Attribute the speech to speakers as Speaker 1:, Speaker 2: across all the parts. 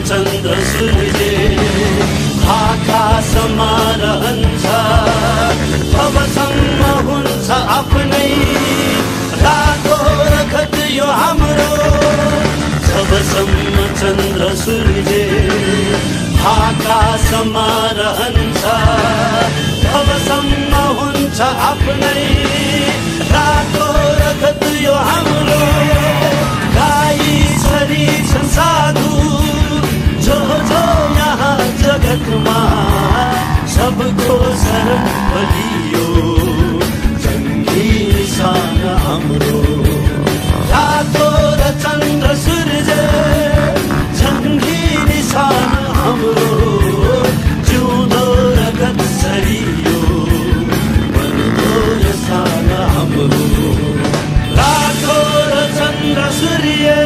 Speaker 1: चन्द्र सूर्य आकाशमा रहन्छ तबसम्म हुन्छ आफ्नै रातो रगत यो हाम्रो तबसम्म चन्द्र सूर्य आकाशमा रहन्छ तबसम्म हुन्छ आफ्नै रातो रगत यो हाम्रो गाई छरी साधु जो यहाँ जगतमा सबको शरण बलियो जङ्गी निशान हाम्रो रातो र चन्द्र सूर्य जङ्गी निशान हाम्रो जिउँदो रगत छरियो बन्दो निशान हाम्रो रातो र चन्द्र सूर्य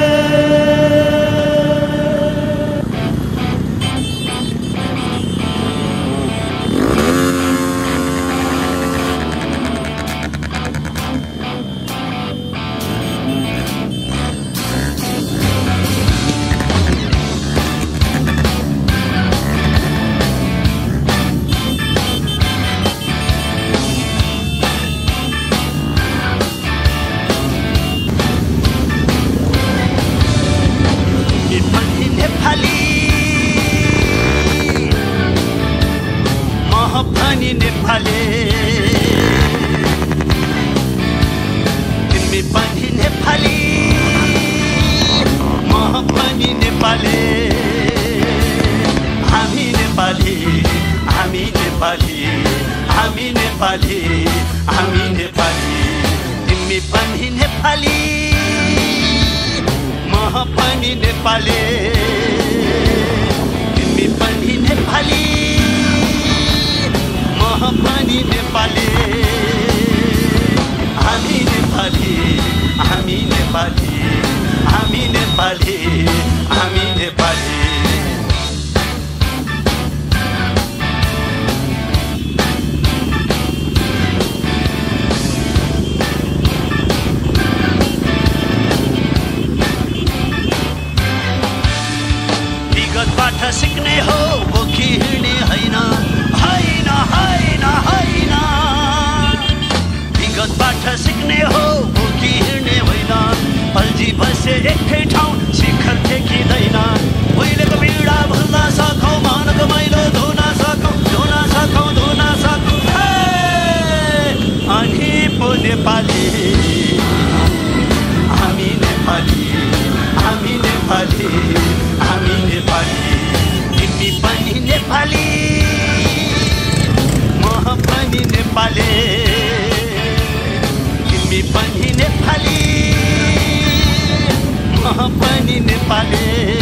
Speaker 1: नेपाली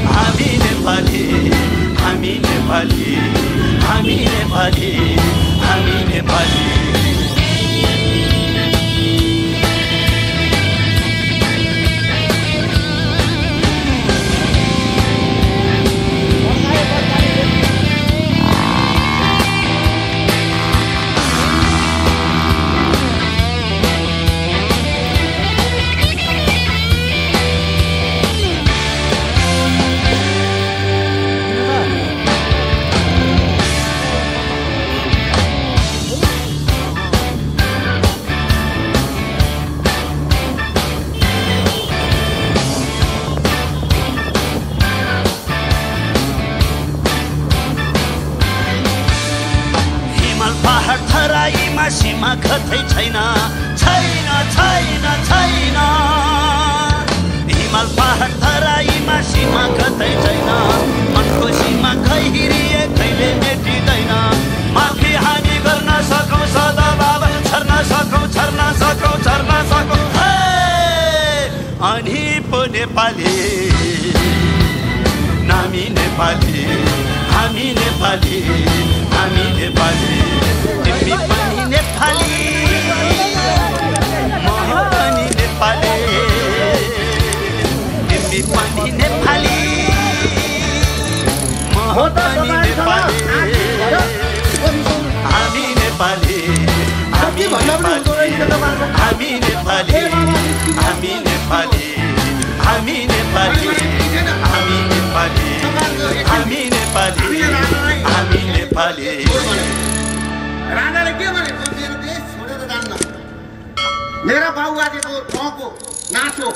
Speaker 1: हामी नेपाली हामी नेपाली हामी नेपाली हामी नेपाली थराईमा सीमा कतै छैन छैन छैन छैन हिमाल पहाड थराईमा सीमा कतै छैन मनको सीमा गहिरिए कहिले मेटिँदैन माथि हामी गर्न सकौँ सदा बाबा छर्न सकौँ अनि पो नेपाली नामी नेपाली हामी नेपाली हामी नेपाली तिमी पनि नेपाली म पनि नेपाली तिमी पनि नेपाली म पनि नेपाली हामी नेपाली हामी नेपाली हामी नेपाली हामी नेपाली हामी नेपाली हामी नेपाली हामी नेपाली हामी नेपाली
Speaker 2: राणाले के भने मेरो देश छोडेर जान्न मेरा बाबुआजीको गाउँको नाचो